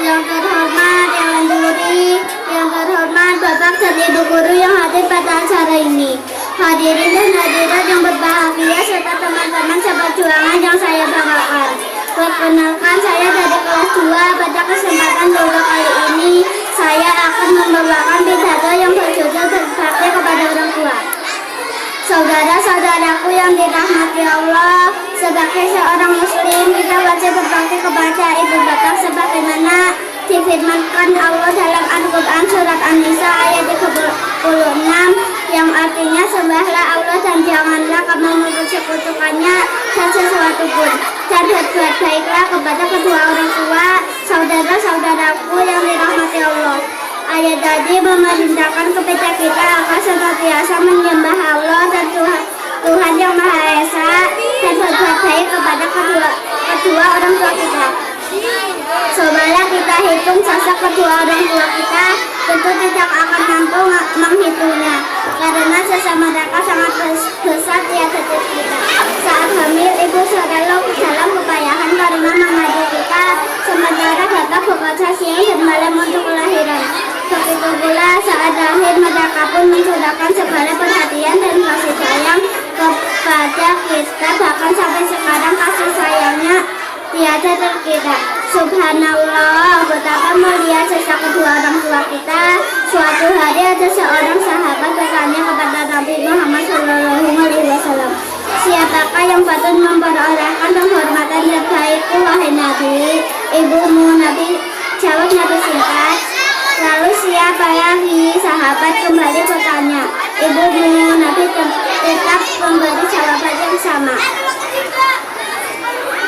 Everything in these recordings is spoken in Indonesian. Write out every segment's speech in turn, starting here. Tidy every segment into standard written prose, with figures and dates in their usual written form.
yang terhormat Dewan Juri, yang terhormat Bapak dan Ibu Guru yang hadir pada acara ini, hadirin dan hadirat yang berbahagia serta teman-teman seperjuangan yang saya banggakan. Perkenalkan, saya dari kelas 2. Pada kesempatan dulu kali ini saya akan membawakan pidato yang berjudul berbakti kepada orang tua. Saudara-saudaraku yang dirahmati Allah, sebagai seorang muslim kita wajib berbakti kepada ibu bapak sebagaimana difirmankan Allah dalam Al-Quran surat An-Nisa ayat 36 yang artinya sembahlah Allah dan janganlah kamu mempersekutukannya dan sesuatu pun, dan berbuat baiklah kepada kedua orang tua saudara-saudaraku yang dirahmati Allah. Ayat tadi memerintahkan kepada kita agar senantiasa menyembah Allah dan Tuhan yang Maha Esa dan berbuat baik kepada kedua orang tua kita. Cobalah kita hitung sosok kedua orang tua kita, tentu tidak akan mampu menghitungnya karena sesama mereka sangat besar di atas kita. Saat hamil, ibu selalu dalam kepayahan karena mengandung kita, sementara bapak bekerja siang dan malam untuk kelahiran. Begitu pula saat lahir, mereka pun mencurahkan segala perhatian dan kasih sayang kepada kita, bahkan sampai sekarang kasih sayangnya tiada terkira. Subhanallah, betapa mulia jasa kedua orang tua kita. Suatu hari ada seorang sahabat bertanya kepada Nabi Muhammad SAW, siapakah yang patut memperolehkan penghormatan terbaikku wahai Nabi? Ibumu. Nabi jawab Nabi singkat. Lalu siapa lagi? Sahabat kembali bertanya. Ibumu. Nabi tetap memberi jawaban yang sama.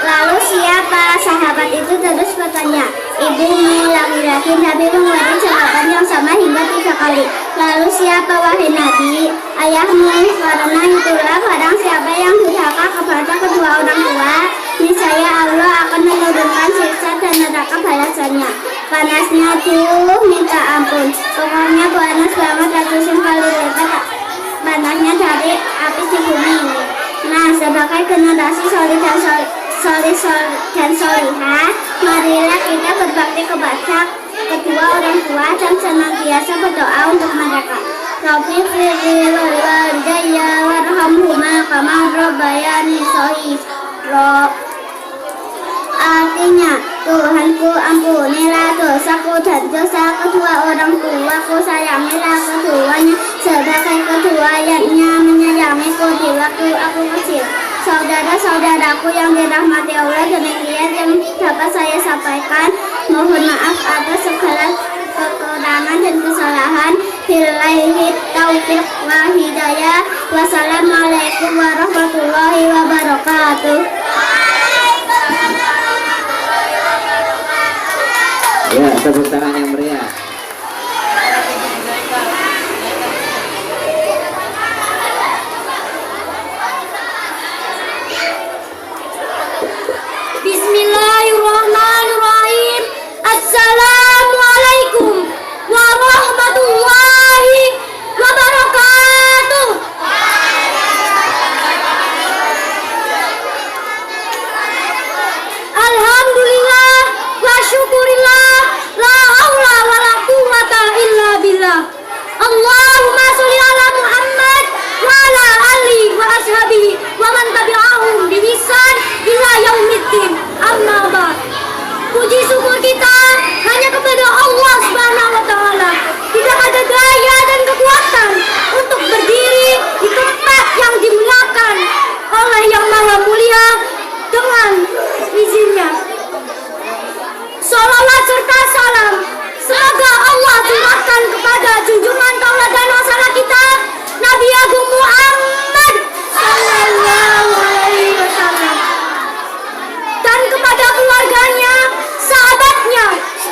Lalu siapa? Sahabat itu terus bertanya. Ibumu. Lagi-lagi Nabi memberi jawaban yang sama hingga 3 kali. Lalu siapa wahai Nabi? Ayahmu. Karena itulah barang siapa yang durhaka kepada kedua orang tua, niscaya Allah akan menurunkan siksa dan neraka balasannya. Panasnya tuh minta ampun. Pokoknya panas banget, ratusan kali lipat panasnya dari api di bumi ini. Nah, sebagai generasi solih dan solihah, marilah kita berbakti kepada kedua orang tua dan senantiasa berdoa untuk mereka. Rabbi firli wal walidayya warhamhuma kama rabbayani shaghira. Artinya, Tuhanku ampunilah dosaku dan dosa kedua orang tuaku, sayangilah keduanya sebagai keduanya menyayangiku di waktu aku kecil. Saudara-saudaraku yang dirahmati Allah, demikian yang dapat saya sampaikan. Mohon maaf atas segala kekurangan dan kesalahan. Billahi taufiq wa hidayah. Wassalamualaikum warahmatullahi wabarakatuh. Ya, tepuk tangan yang meriah. Bismillahirrahmanirrahim. Assalamualaikum warahmatullahi wabarakatuh. Alhamdulillah wa syukurillah, la haula wa la quwwata illa billah. Allahumma sholli ala Muhammad wa ala alihi wa ashabihi wa man tabi'ahum bi ihsan ila yaumiddin. Amma ba'd. Puji syukur kita hanya kepada Allah Subhanahu wa taala. Tidak ada daya dan kekuatan untuk berdiri di tempat yang dimuliakan oleh Yang Maha Mulia dengan izinnya. Salawat serta salam semoga Allah curahkan kepada junjungan tauladan masalah kita Nabi Agung Muhammad sallallahu alaihi wasallam, dan kepada keluarganya, sahabatnya,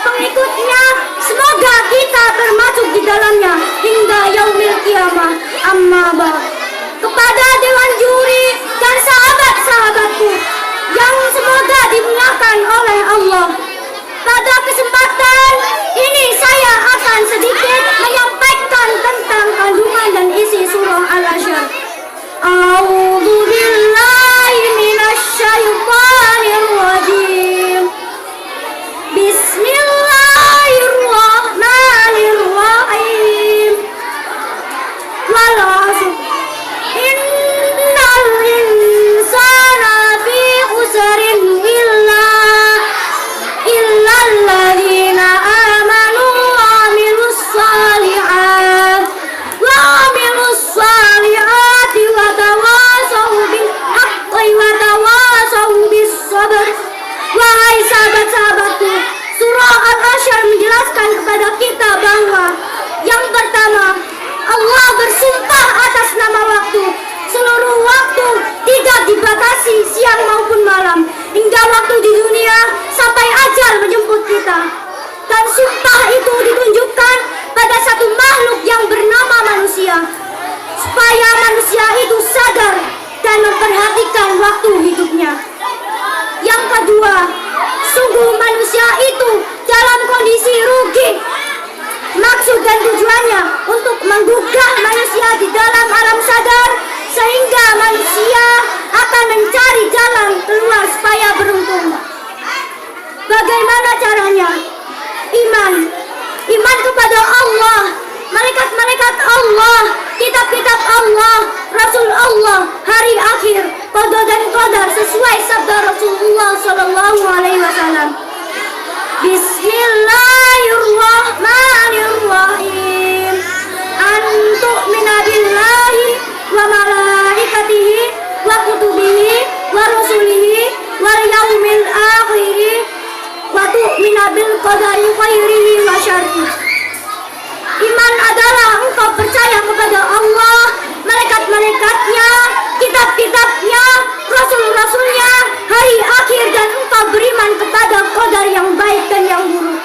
pengikutnya. Semoga kita termasuk di dalamnya hingga yaumil qiyamah. Amma ba'd. Kepada dewan juri dan sahabat-sahabatku yang semoga dimuliakan oleh Allah, pada kesempatan ini saya akan sedikit menyampaikan tentang kandungan dan isi surah Al-Hasyr. A'udzu billahi minasy syaithanir rajim. Bismillah. agar menjelaskan kepada kita bahwa yang pertama, Allah bersumpah atas nama waktu. Seluruh waktu tidak dibatasi siang maupun malam, hingga waktu di dunia sampai ajal menjemput kita. Dan sumpah itu ditunjukkan pada satu makhluk yang bernama manusia, supaya manusia itu sadar dan memperhatikan waktu hidupnya. Yang kedua, sungguh manusia itu dalam kondisi rugi. Maksud dan tujuannya untuk menggugah manusia di dalam alam sadar, sehingga manusia akan mencari jalan keluar supaya beruntung. Bagaimana caranya? Iman kepada Allah, malaikat-malaikat Allah, kitab-kitab Allah, Rasul Allah, hari akhir, qada dan qadar sesuai sabda Rasulullah sallallahu alaihi wasallam. Bismillahirrahmanirrahim. An tu'mina billahi wa malaikatihi wa kutubihi wa rusulihi wal yaumil akhir wa tu'mina bil qadari khairihi wa syarrihi. Iman adalah engkau percaya kepada Allah, malaikat-malaikatnya, kitab-kitabnya, rasul-rasulnya, hari akhir, dan engkau beriman kepada qadar yang baik dan yang buruk.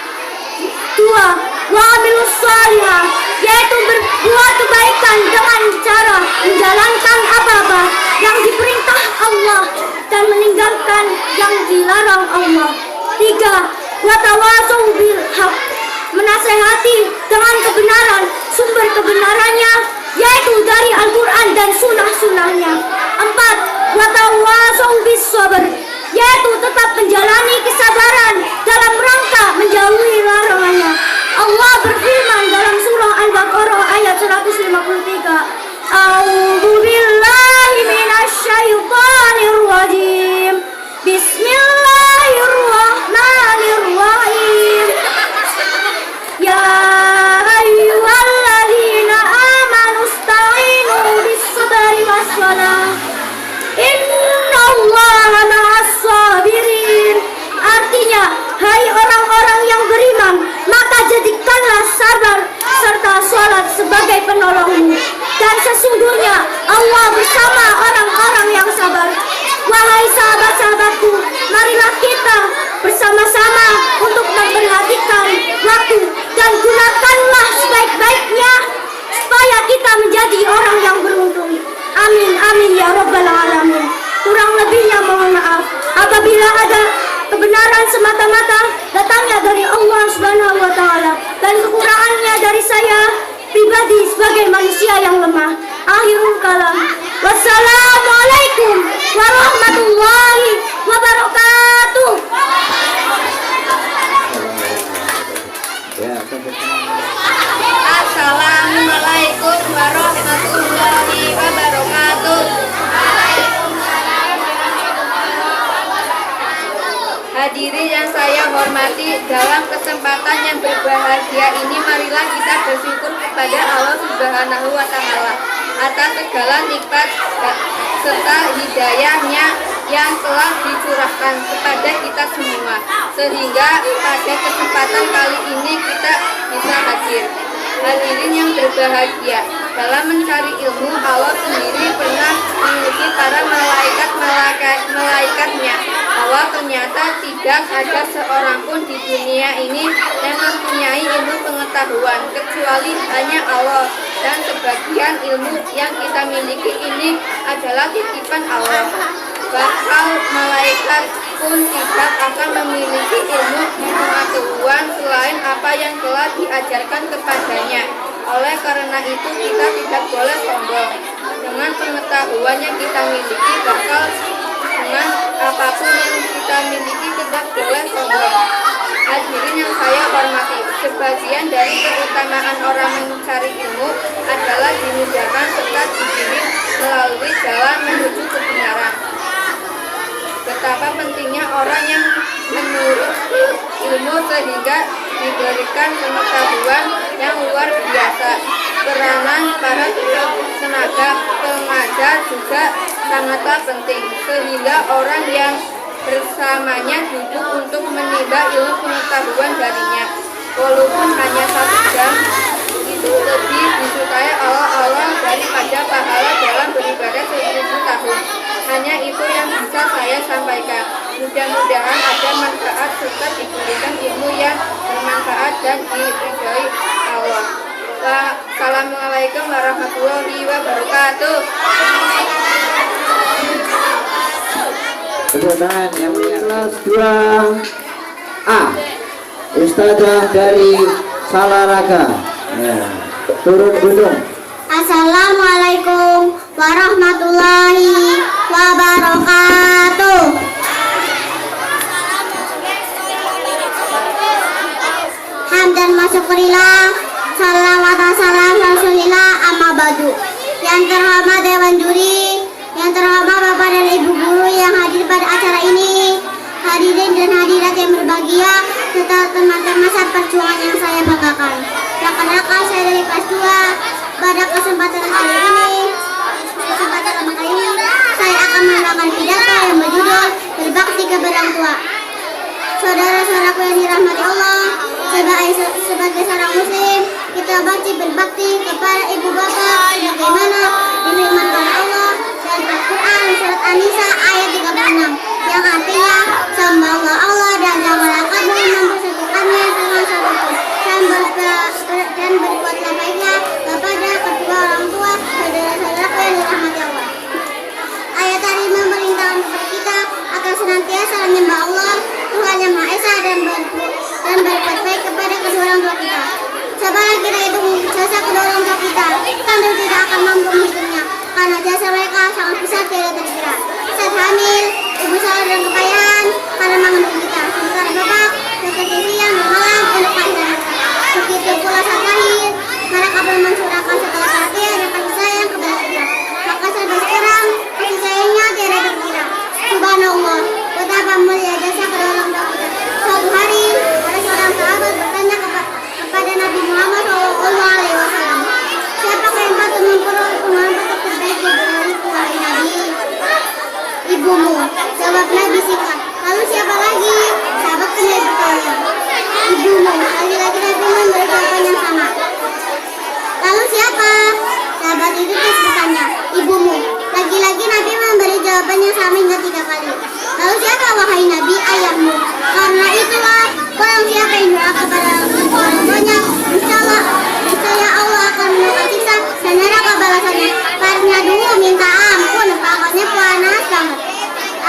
Dua, wa amilus shalihah, yaitu berbuat kebaikan dengan cara menjalankan apa-apa yang diperintah Allah dan meninggalkan yang dilarang Allah. Tiga, wa tawasau bil haq, menasehati dengan kebenaran, sumber kebenarannya yaitu dari Al-Quran dan sunnah-sunnahnya. Empat, wa tawasau bis sabr, yaitu tetap menjalani kesabaran dalam rangka menjauhi larangannya. Allah berfirman dalam surah Al-Baqarah ayat 153, A'udzu billahi minasy syaithanir rajim. Bismillahirrahmanirrahim. Ya ayyuhalladzina amanu ista'inu bis-sabri was-shalah. Innallaha ma'as sabirin. Artinya, hai orang-orang yang beriman, maka jadikanlah sabar serta sholat sebagai penolongmu. Dan sesungguhnya Allah bersama orang-orang yang sabar. Wahai sahabat-sahabatku, marilah kita bersama-sama untuk memperhatikan waktu dan gunakanlah sebaik-baiknya supaya kita menjadi orang yang beruntung. Amin, amin ya rabbal alamin. Kurang lebihnya mohon maaf. Apabila ada kebenaran semata-mata datangnya dari Allah Subhanahu wa taala dan kekurangannya dari saya pribadi sebagai manusia yang lemah. Akhirul kalam. Wassalamualaikum warahmatullahi wabarakatuh. Ya, tepuk tangan. Assalamualaikum warahmatullahi wabarakatuh. Hadirin yang saya hormati, dalam kesempatan yang berbahagia ini marilah kita bersyukur kepada Allah Subhanahu wa taala atas segala nikmat serta hidayahnya yang telah dicurahkan kepada kita semua, sehingga pada kesempatan kali ini kita bisa hadir. Hadirin yang berbahagia, dalam mencari ilmu Allah sendiri pernah menguji para malaikatnya bahwa ternyata tidak ada seorang pun di dunia ini yang mempunyai ilmu pengetahuan kecuali hanya Allah, dan sebagian ilmu yang kita miliki ini adalah titipan Allah. Bakal malaikat pun tidak akan memiliki ilmu pengetahuan selain apa yang telah diajarkan kepadanya. Oleh karena itu kita tidak boleh sombong dengan pengetahuan yang kita miliki, bakal dengan apapun yang kita miliki tidak boleh sombong. Hadirin yang saya hormati, sebagian dari keutamaan orang mencari ilmu adalah dimudahkan serta dibimbing melalui jalan menuju kebenaran. Betapa pentingnya orang yang menurut ilmu sehingga diberikan pengetahuan yang luar biasa. Peranan para tenaga pengajar juga sangatlah penting, sehingga orang yang bersamanya duduk untuk menimba ilmu pengetahuan darinya. walaupun hanya 1 jam, itu lebih disukai Allah daripada pahala dalam beribadah 1000 tahun. Hanya itu yang bisa saya sampaikan. Mudah-mudahan ada manfaat serta diberikan ilmu yang bermanfaat dan diridhoi Allah. Assalamualaikum warahmatullahi wabarakatuh. Tepuk tangan yang meriah. Kelas 2A, Ustazah dari Salaraga. Ya, turun gunung. Assalamualaikum warahmatullahi wabarakatuh. Hamdan wa syukurillah, salawat wa salam rasulillah, amma ba'du. Yang terhormat Dewan Juri, yang terhormat Bapak dan Ibu guru yang hadir pada acara ini, hadirin dan hadirat yang berbahagia, serta teman-teman saat perjuangan yang saya banggakan. Rekan-rekan saya dari kelas 2, pada kesempatan kali ini, saya akan membawakan pidato yang berjudul Berbakti kepada orang tua. Saudara-saudaraku yang dirahmati Allah, sebagai seorang muslim, kita wajib berbakti kepada ibu bapak sebagaimana difirmankan Allah dalam Al-Quran surat An-Nisa ayat 36 yang artinya sembahlah Allah dan janganlah kamu mempersekutukannya dengan siapapun, dan berbuatlah baiknya kepada kedua orang tua, saudara-saudaraku yang dirahmati Allah. Ayat tadi memerintahkan kepada kita agar senantiasa menyembah Allah, Tuhan yang Maha Esa, dan berbuat baik kepada kedua orang tua kita. Sabarlah kita itu jasa kedua orang tua kita, tentu tidak akan mampu menghitungnya, karena jasa mereka sangat besar tidak terkira. Saat hamil, ibu salah dan kekayaan karena mengandung kita, sementara bapak bekerja siang dan malam untuk kehadiran mereka. Begitu pula saat lahir, mereka belum mencurahkan segala perhatian dan kasih sayang kepada kita. Maka sampai sekarang kasih sayangnya tiada terkira. Subhanallah, betapa mulia jasa kedua orang tua kita. Suatu hari, ada seorang sahabat bertanya kepada Nabi Muhammad SAW, siapakah yang patut memperoleh penghargaan terbaik dariku, wahai Nabi? Ibumu, jawab Nabi singkat. Lalu siapa lagi? Sahabat kembali bertanya. Ibumu, lagi-lagi Nabi memberi jawaban yang sama. Lalu siapa? Sahabat itu terus bertanya. Ibumu, lagi-lagi Nabi memberi jawaban yang sama hingga 3 kali. Lalu siapa, wahai Nabi? Ayahmu. Karena itulah, barang siapa yang doa kepada orang tuanya, niscaya Allah akan menemukan siksa dan neraka balasannya. Karena dulu minta ampun, pakannya panas banget.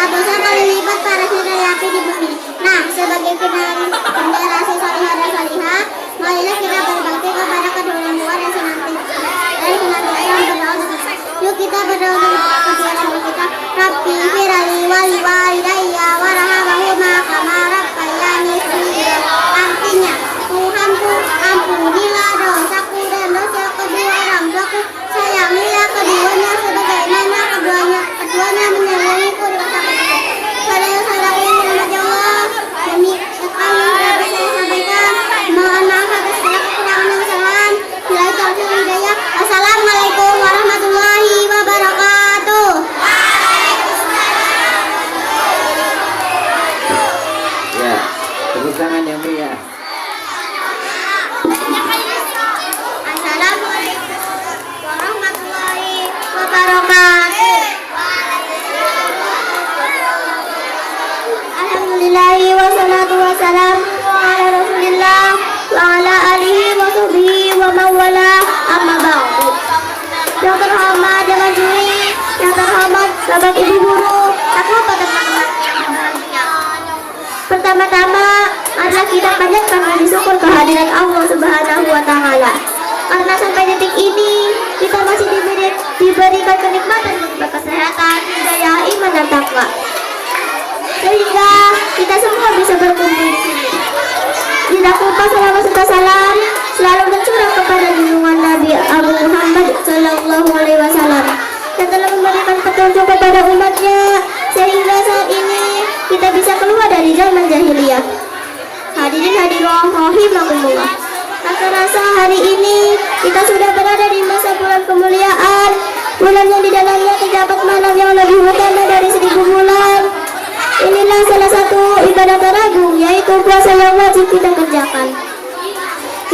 Dosa kali lipat para saudara api di bumi. Nah, sebagai generasi salihah dan salihah, marilah kita berbakti kepada kedua orang tua dan senantiasa berdoa untuk kita. Yuk kita berdoa untuk kedua orang tua kita. Rabbi firali wali walidayya warhamahuma kama rabbayani shaghira. Artinya, Tuhanku, ampunilah dosaku dan dosa kedua orang tuaku. Sayangilah keduanya sebagaimana keduanya menyayangiku di masa kecil. Saudara-saudaraku yang dirahmati Allah, demi sekali yang dapat saya sampaikan, mohon maaf atas segala kekurangan dan kesalahan. Bila taufik wal hidayah. Assalamualaikum warahmatullahi wabarakatuh. Ya, tepuk tangan yang meriah. Assalamualaikum warahmatullahi wabarakatuh. Alhamdulillahi wassalatu wassalamu ala rasulillah wa ala alihi wa sahbihi wa mawala, amma ba'du. Yang terhormat Dewan Juri, yang terhormat Bapak Ibu guru, aku teman-teman yang berbahagia. Pertama-tama adalah kita panjatkan puji syukur kehadiran Allah Subhanahu wa Ta'ala, karena sampai detik ini kita masih diberikan kenikmatan berupa kesehatan, hidayah, iman dan takwa, sehingga kita semua bisa berkumpul di sini. Tidak lupa salawat serta salam selalu tercurah kepada junjungan Nabi Abu Muhammad Sallallahu Alaihi Wasallam yang telah memberikan petunjuk kepada umatnya, sehingga saat ini kita bisa keluar dari zaman jahiliyah. Hadirin hadirat rahimakumullah. Rasa hari ini kita sudah berada di masa bulan kemuliaan, bulan yang di dalamnya terdapat malam yang lebih utama dari 1000 bulan. Inilah salah satu ibadah teragung, yaitu puasa yang wajib kita kerjakan.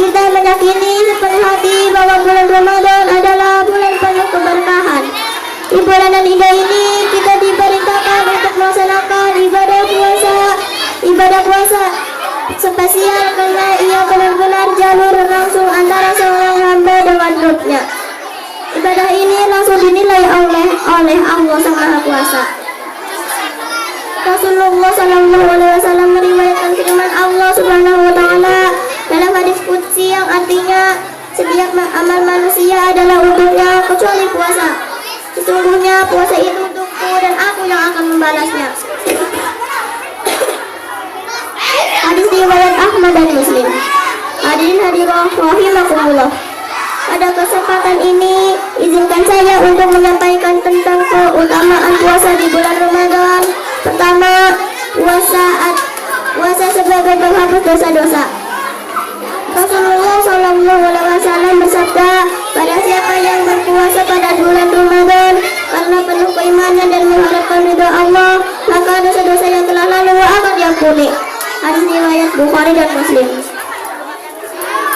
kita meyakini sepenuh hati bahwa bulan Ramadan adalah bulan penuh keberkahan. Di bulan yang indah ini kita diperintahkan untuk melaksanakan ibadah puasa spesial karena ia benar-benar jalur langsung antara seorang hamba dengan Rabb-Nya. Ibadah ini langsung dinilai oleh Allah Sang Maha Kuasa. Rasulullah Shallallahu Alaihi Wasallam meriwayatkan firman Allah Subhanahu Wa Taala dalam hadis qudsi yang artinya setiap amal manusia adalah untuknya kecuali puasa. Sesungguhnya puasa itu untukku dan aku yang akan membalasnya. Hadis riwayat Ahmad dan Muslim. Hadirin hadirat rahimakumullah. Pada kesempatan ini izinkan saya untuk menyampaikan tentang keutamaan puasa di bulan Ramadan. Pertama, puasa sebagai penghapus dosa-dosa. Rasulullah Shallallahu Alaihi Wasallam bersabda, pada siapa yang berpuasa pada bulan Ramadan karena penuh keimanan dan mengharapkan ridha Allah, maka dosa-dosa yang telah lalu akan diampuni. Hadis riwayat Bukhari dan Muslim.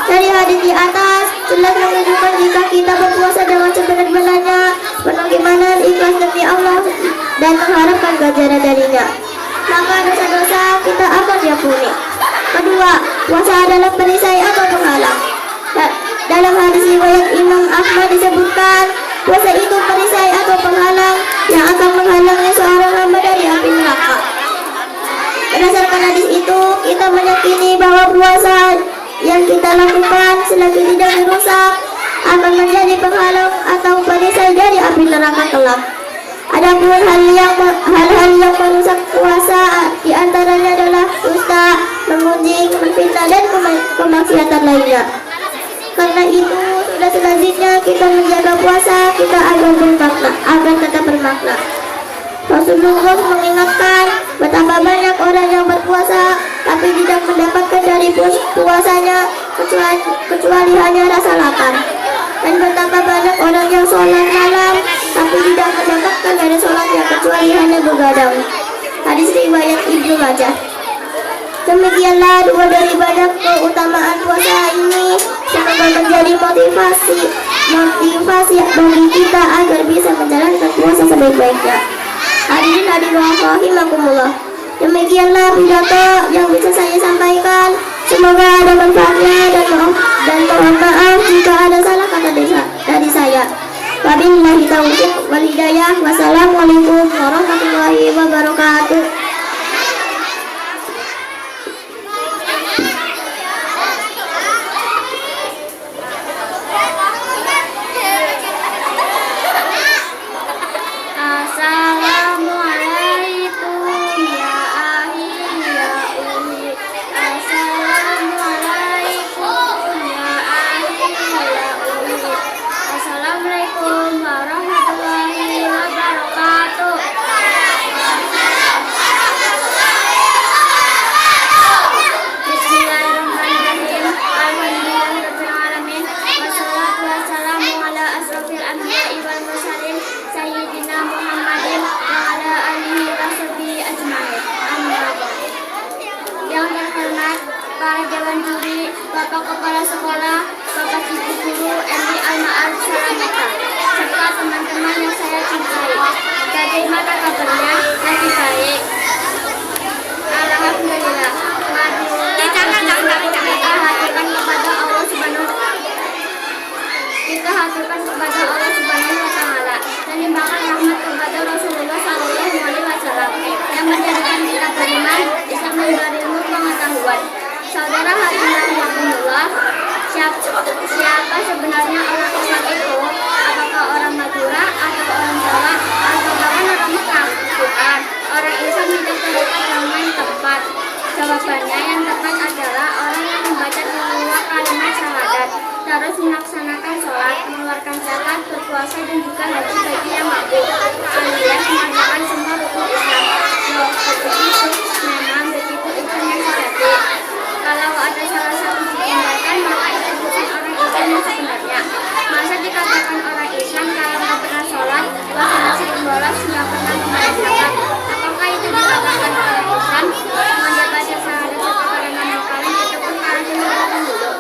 Dari hadis di atas jelas menunjukkan jika kita berpuasa dengan sebenar-benarnya, penuh keimanan, ikhlas demi Allah dan mengharapkan ganjaran darinya, maka dosa-dosa kita akan diampuni. Kedua, puasa adalah perisai atau penghalang. Dalam hadis riwayat Imam Ahmad disebutkan, puasa itu perisai atau penghalang yang akan menghalangi seorang hamba dari api neraka. Berdasarkan hadis itu, kita meyakini bahwa puasa yang kita lakukan selagi tidak dirusak akan menjadi penghalang atau perisai dari api neraka kelak. Adapun hal-hal yang merusak puasa diantaranya adalah dusta, mengunjing, menfitnah dan kemaksiatan lainnya. Karena itu sudah selanjutnya kita menjaga puasa kita agar tetap bermakna. Rasulullah mengingatkan betapa banyak orang yang berpuasa tapi tidak mendapatkan dari puasanya kecuali hanya rasa lapar, dan betapa banyak orang yang sholat malam tapi tidak mendapatkan dari sholatnya kecuali hanya begadang. Hadis riwayat Ibnu Majah. Demikianlah dua dari banyak keutamaan puasa ini semoga menjadi motivasi bagi kita agar bisa menjalankan puasa sebaik-baiknya. Hadirin hadirat rahimakumullah. Demikianlah pidato yang bisa saya sampaikan. Semoga ada manfaatnya dan mohon maaf jika ada salah kata dari saya. Wabillahi taufiq wal hidayah. Wassalamualaikum warahmatullahi wabarakatuh. Bapak Kepala Sekolah, Bapak Ibu Guru MI Al-Ma'arif Salamata, serta teman-teman yang saya cintai. Bagaimana kabarnya? Lagi baik. Alhamdulillah. Kita haturkan kepada Allah Subhanahu wa Ta'ala dan limpahkan rahmat kepada Rasulullah Sallallahu Alaihi Wasallam yang menjadikan kita beriman, bisa berilmu pengetahuan. Saudara hadirin rahimakumullah, siapa sebenarnya orang Islam itu? Apakah orang Madura atau orang Jawa atau bahkan orang Mekah? Bukan. Orang Islam tidak terdapat nama yang tepat. Jawabannya yang tepat adalah orang yang membaca dua kalimat syahadat, terus melaksanakan sholat, mengeluarkan zakat, berpuasa dan juga haji bagi yang mampu, alias mengerjakan semua rukun Islam. Loh, begitu? Memang begitu itu yang sejati. Kalau ada salah satu ditinggalkan, maka itu bukan orang Islam yang sebenarnya. Masa dikatakan orang Islam kalau nggak pernah sholat, bahkan masih bolos, nggak pernah membayar zakat? Apakah itu dikatakan orang Islam? Menjaga syahadat serta kalimat kalian itu pun kalian dulu.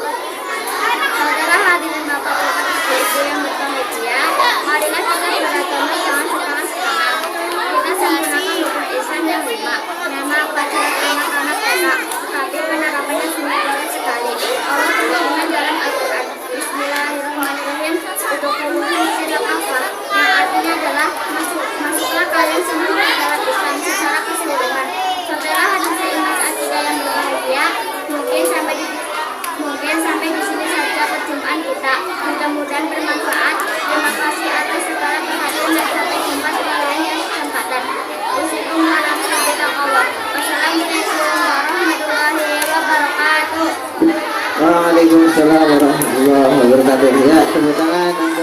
Waalaikumsalam warahmatullahi wabarakatuh. Ya, tepuk tangan untuk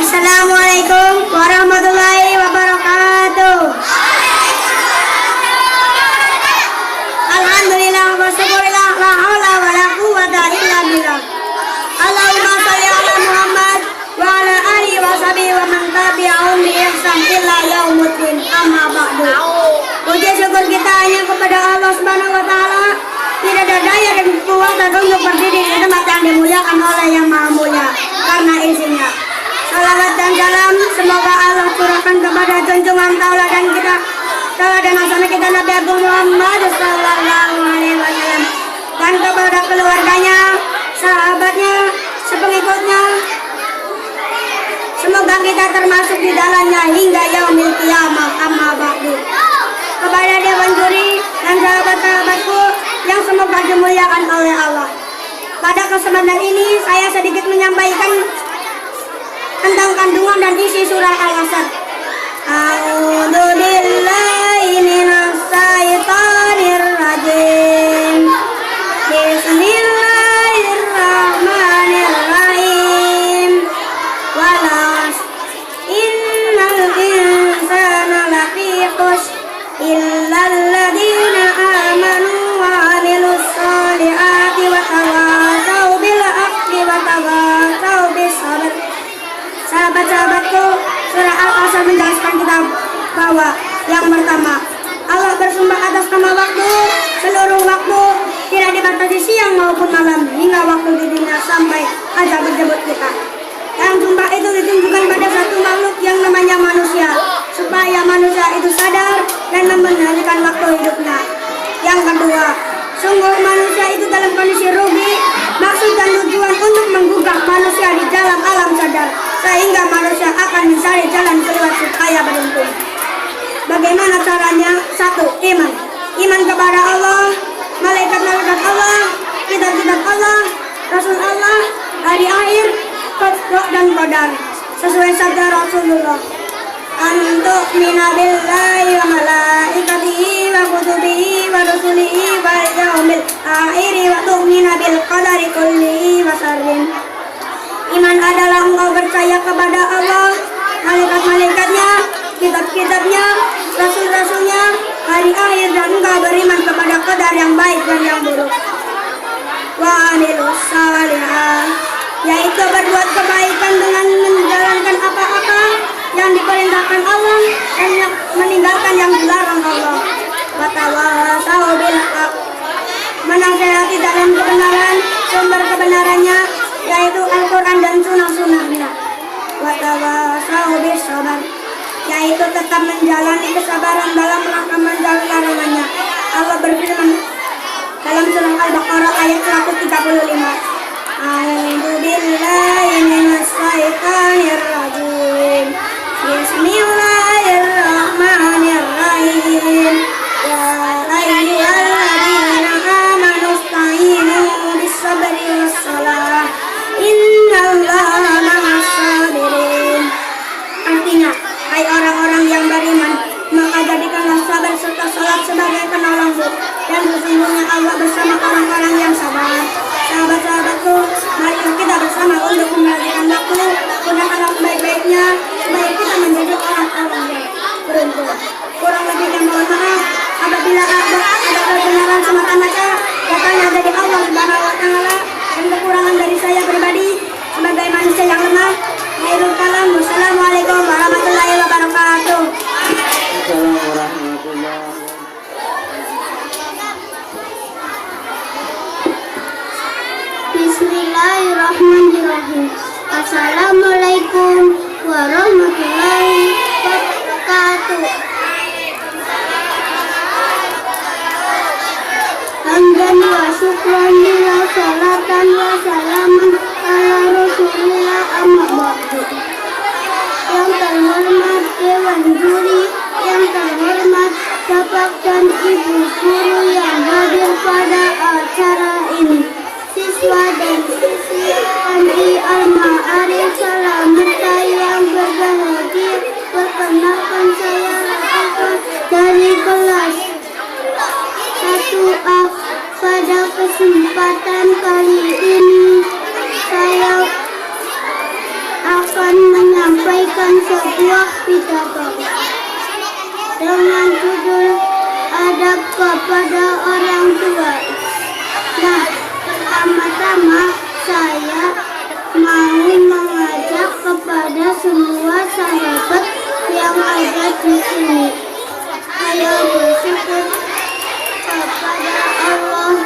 Assalamualaikum warahmatullahi wabarakatuh. Alhamdulillah wa syukurillah la haula wa la quwwata illa billah. Allahumma shalli ala Muhammad wa ala alihi wa sahbihi wa man tabi'ahum bi ihsan ila yaumil amma ba'du. Puji syukur kita hanya kepada Allah Subhanahu wa taala. Tidak ada daya dan kekuatan untuk berdiri di tempat yang dimuliakan oleh Yang Maha Mulia karena izinnya. Salawat dan salam semoga Allah curahkan kepada junjungan tauladan kita, tauladan nasional kita Nabi Agung Muhammad sallallahu alaihi wasallam, dan kepada keluarganya, sahabatnya, sepengikutnya. Semoga kita termasuk di dalamnya hingga yaumil qiyamah. Amma ba'du. Kepada dewan juri dan sahabat-sahabatku yang semoga dimuliakan oleh Allah. Pada kesempatan ini saya sedikit menyampaikan tentang kandungan dan isi surah Al-Asr. A'udzu billahi minas syaitonir rajim. Bismillahirrahmanirrahim. Walas innal insana lafi khusr illal ladzina amanu wa 'amilus sholihati wa tawassaw bil haqqi wa tawassaw bis sabr. Sahabat-sahabatku, surah Al-Asr menjelaskan kita bahwa yang pertama, Allah bersumpah atas nama waktu, seluruh waktu tidak dibatasi siang maupun malam hingga waktu di dunia sampai azab berjemput kita. Yang sumpah itu ditunjukkan pada satu makhluk yang namanya manusia, supaya manusia itu sadar dan memperhatikan waktu hidupnya. Yang kedua, sungguh manusia itu dalam kondisi rugi. Maksud dan tujuan untuk menggugah manusia di dalam alam sadar, sehingga manusia akan mencari jalan keluar supaya beruntung. Bagaimana caranya? Satu, iman. Iman kepada Allah, malaikat-malaikat Allah, kitab-kitab Allah, Rasul Allah, hari akhir, qadar dan qadar. Sesuai sabda Rasulullah, antuk minabillahi wa malaikatihi wa kutubihi wa rusulihi wa yaumil akhiri wa tu'mina bil qadari kullihi wa syarrin. Iman adalah engkau percaya kepada Allah, malaikat-malaikatnya, kitab-kitabnya, rasul-rasulnya, hari akhir, dan engkau beriman kepada qadar yang baik dan yang buruk. Wa amilus sholihah, yaitu berbuat kebaikan dengan menjalankan apa-apa yang diperintahkan Allah dan yang meninggalkan yang dilarang Allah. Wa tawassaw bil haqq, menasihati dalam kebenaran, sumber kebenarannya yaitu Al-Quran dan sunnah-sunnahnya. Wa tawassaw bis sabr, yaitu tetap menjalani kesabaran dalam rangka menjauhi larangannya. Allah berfirman dalam surah Al-Baqarah ayat 135, a'udzu billahi minas syaitonir rajim. Bismillahirrahmanirrahim. Ya ayyuhalladzina amanu ista'inu bis-sabri was-salah. Innallaha ma'as sabirin. Artinya, hai orang-orang yang beriman, maka jadikanlah sabar serta salat sebagai penolongmu, dan sesungguhnya Allah bersama orang-orang yang sabar. Sahabat-sahabatku, mari kita bersama untuk memperhatikan waktu, gunakanlah sebaik-baiknya supaya kita menjadi orang-orang yang beruntung. Kurang lebihnya mohon maaf apabila ada kebenaran semata-mata datangnya dari Allah Subhanahu wa taala, dan kekurangan dari saya pribadi sebagai manusia yang lemah. Khairul kalam. Wassalamualaikum warahmatullahi wabarakatuh. Assalamualaikum warahmatullahi wabarakatuh. Bismillahirrahmanirrahim. Assalamualaikum warahmatullahi wabarakatuh. Hamdan wa syukran lillah, salatan wa salaman ala rasulillah, amma ba'du. Yang terhormat dewan juri, yang terhormat bapak dan ibu guru yang hadir pada acara ini, siswa dan siswi MI Al-Ma'arif Salamata yang berbahagia, perkenalkan saya Rafa dari kelas kepada orang tua. Nah, pertama-tama saya mau mengajak kepada semua sahabat yang ada di sini. Ayo bersyukur kepada Allah,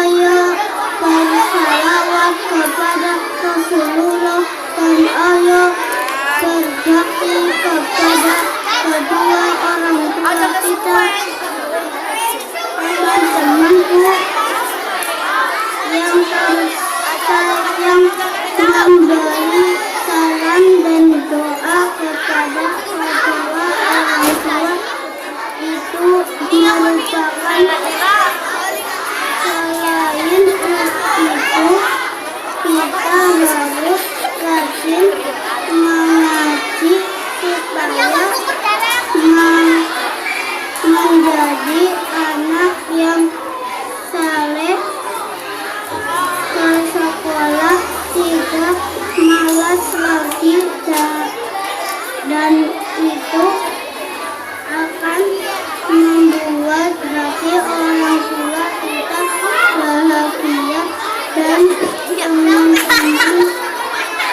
ayo bersalawat kepada Rasulullah, dan ayo berbakti kepada kedua orang tua kita. Teman-temanku yang memberi salam dan doa kepada kedua orang tua itu merupakan selain itu kita harus rajin mengaji supaya menjadi anak yang saleh, ke sekolah tidak malas lagi, dan itu akan membuat hati orang tua kita bahagia. Dan teman-teman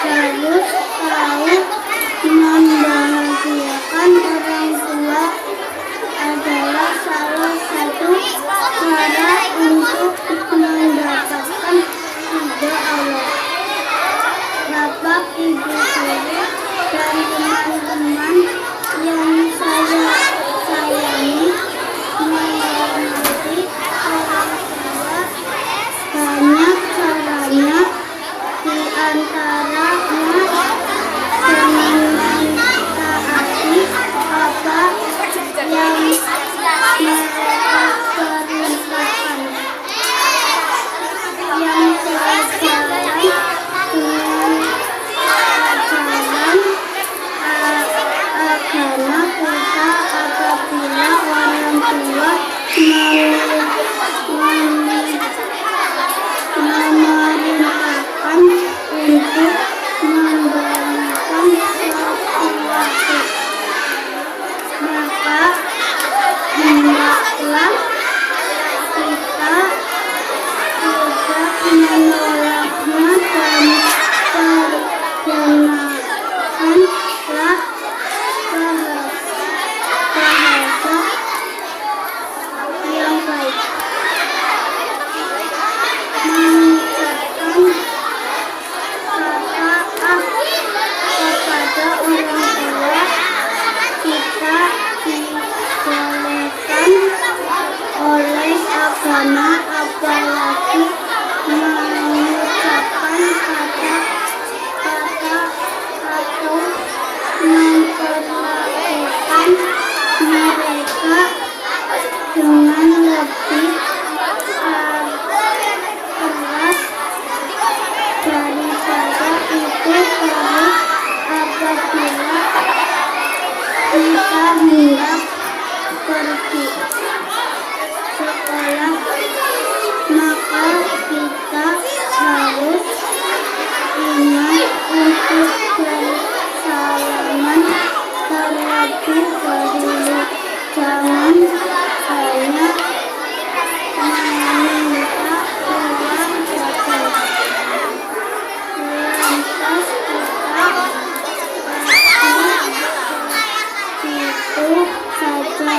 harus tahu membahagiakan orang tua adalah salah satu cara untuk mendapatkan ridho Allah. Bapak, Ibu, Guru, dan teman-teman yang saya sayangi, menghormati orang tua banyak caranya, di antaranya dengan mentaati apa yang mereka perintahkan, yang sejalan dengan ajaran agama kita. Apabila orang tua memerintahkan untuk membangun sesuatu, maka hendaklah kita tidak menolaknya dan pergunakanlah bahasa yang baik, mengucapkan kata kepada orang tua. Kita dibolehkan oleh agama, apalagi mengucapkan kata-kata atau memperlakukan mereka dengan lebih keras daripada itu, terus apabila kita hendak pergi sekolah, maka kita harus ingat untuk bersalaman terlebih dahulu. Jangan hanya meminta uang jajan, lantas kita itu saja.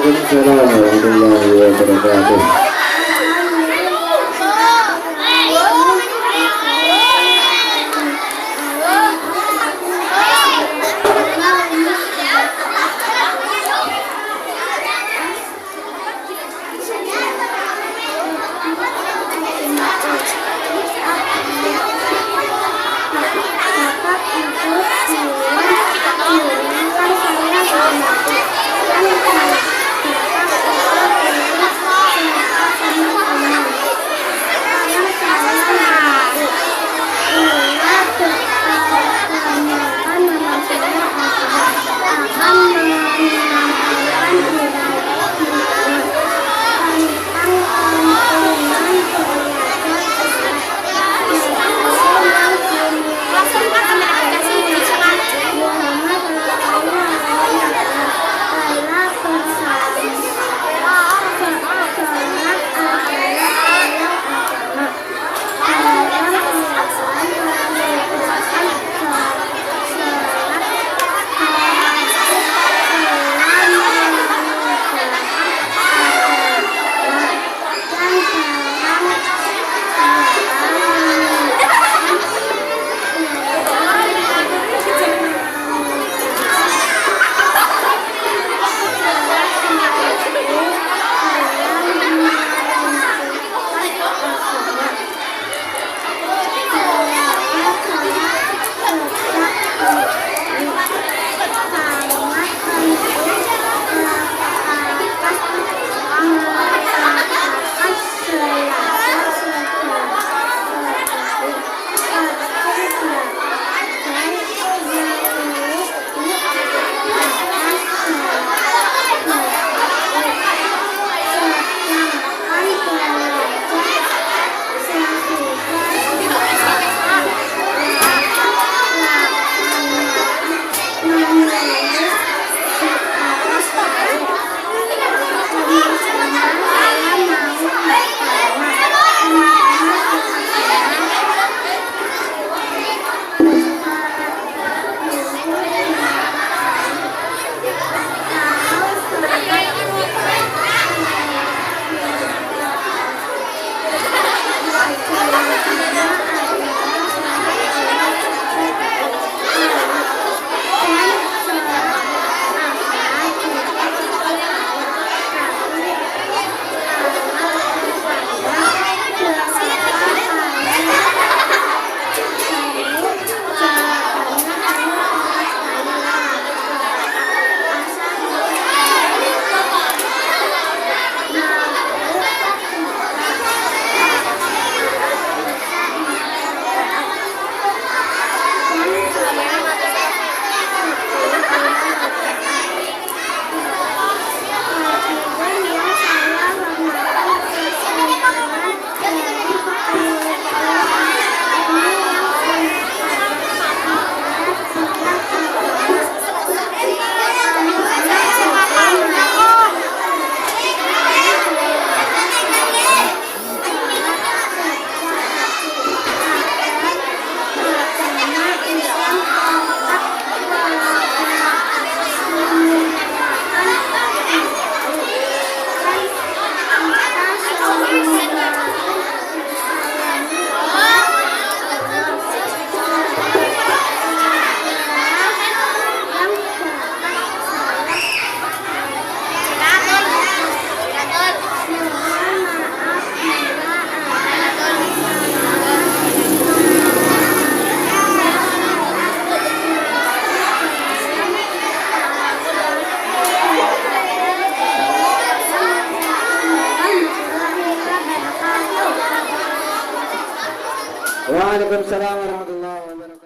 Waalaikumsalam warahmatullahi wabarakatuh. Waalaikumsalam warahmatullahi wabarakatuh.